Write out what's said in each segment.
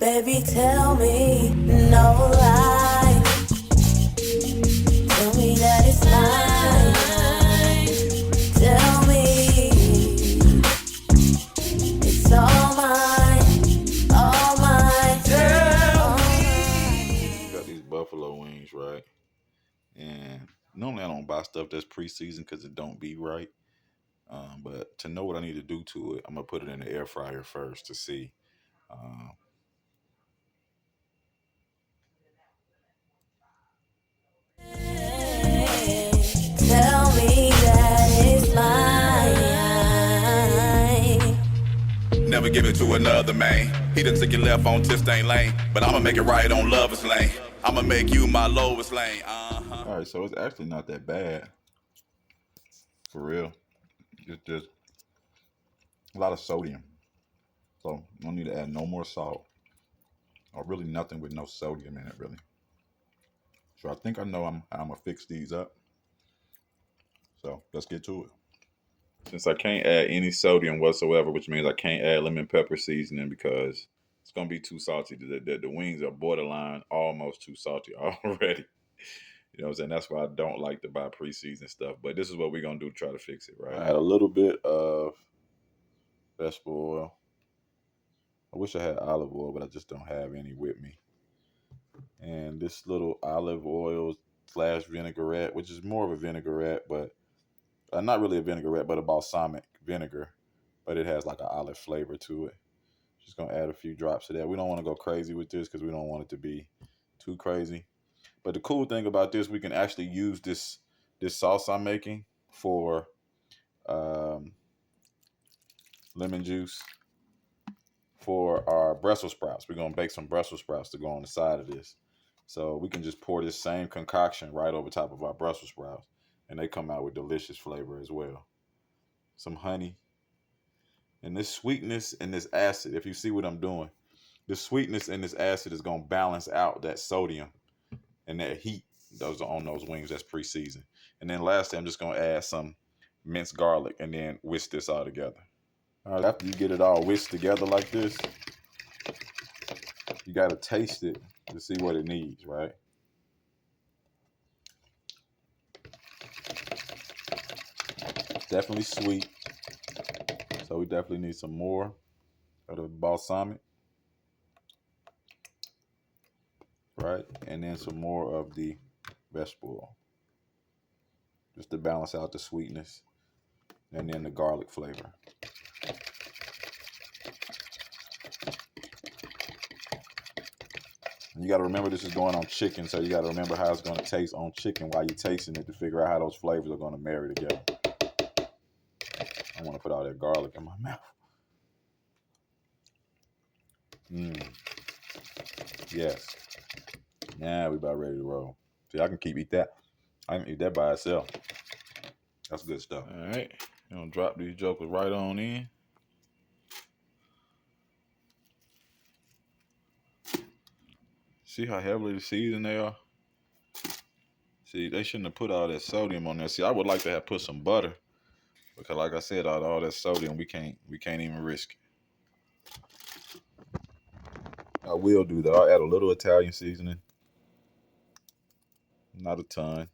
Baby, tell me no lie. Tell me that it's mine. Tell me it's all mine. All mine. Tell me. Got these buffalo wings, right? And normally I don't buy stuff that's preseasoned because it don't be right. But to know what I need to do to it, I'm gonna put it in the air fryer first to see. Um, Tell me that it's mine. Never give it to another man. He done took your left on Tistain Lane, but I'ma make it right on Lover's Lane. I'ma make you my lowest lane. all right, so it's actually not that bad, for real. It's just a lot of sodium, so you don't need to add no more salt, or really nothing with no sodium in it, really. So I think I know I'm gonna fix these up. So let's get to it. Since I can't add any sodium whatsoever, which means I can't add lemon pepper seasoning because it's gonna be too salty. The wings are borderline almost too salty already. You know what I'm saying? That's why I don't like to buy pre-seasoned stuff. But this is what we're gonna do to try to fix it, right? I add a little bit of vegetable oil. I wish I had olive oil, but I just don't have any with me. And this little olive oil / vinaigrette, which is more of a vinaigrette, but not really a vinaigrette, but a balsamic vinegar, but it has like an olive flavor to it. Just gonna add a few drops of that. We don't want to go crazy with this because we don't want it to be too crazy. But the cool thing about this, we can actually use this sauce I'm making for lemon juice for our Brussels sprouts. We're gonna bake some Brussels sprouts to go on the side of this. So we can just pour this same concoction right over top of our Brussels sprouts, and they come out with delicious flavor as well. Some honey. And this sweetness and this acid, if you see what I'm doing, the sweetness and this acid is going to balance out that sodium and that heat those are on those wings that's pre-seasoned. And then lastly, I'm just going to add some minced garlic and then whisk this all together. All right, after you get it all whisked together like this, you got to taste it to see what it needs, right? Definitely sweet. So we definitely need some more of the balsamic, right? And then some more of the vegetable oil, just to balance out the sweetness and then the garlic flavor. And you got to remember this is going on chicken, so you got to remember how it's going to taste on chicken while you're tasting it to figure out how those flavors are going to marry together. I want to put all that garlic in my mouth. Yes. Now we about ready to roll. See, I can eat that. I can eat that by itself. That's good stuff. All right. I'm going to drop these jokers right on in. See how heavily seasoned they are? See, they shouldn't have put all that sodium on there. See, I would like to have put some butter. Because like I said, all that sodium, we can't even risk it. I will do that. I'll add a little Italian seasoning. Not a ton.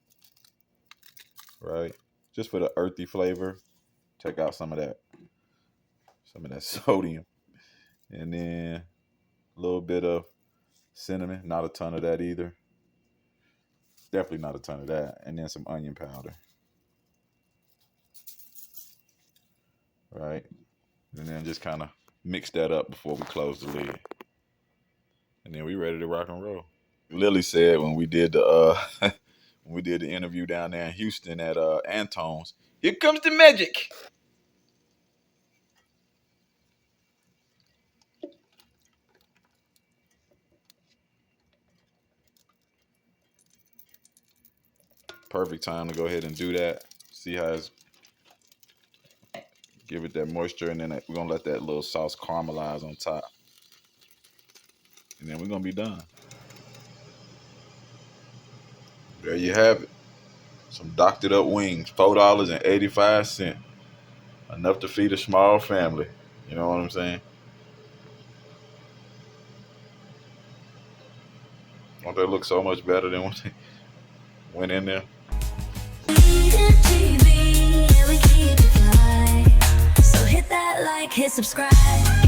Right? Just for the earthy flavor. Take out some of that sodium. And then a little bit of cinnamon. Not a ton of that either. Definitely not a ton of that. And then some onion powder. Right? And then just kind of mix that up before we close the lid. And then we ready to rock and roll. Lily said when we did the interview down there in Houston at Antone's, "Here comes the magic." Perfect time to go ahead and do that. See how it's give it that moisture, and then we're gonna let that little sauce caramelize on top. And then we're gonna be done. There you have it. Some doctored up wings, $4.85. Enough to feed a small family. You know what I'm saying? Don't they look so much better than when they went in there? TV, yeah, we keep it fly. So hit that like, hit subscribe.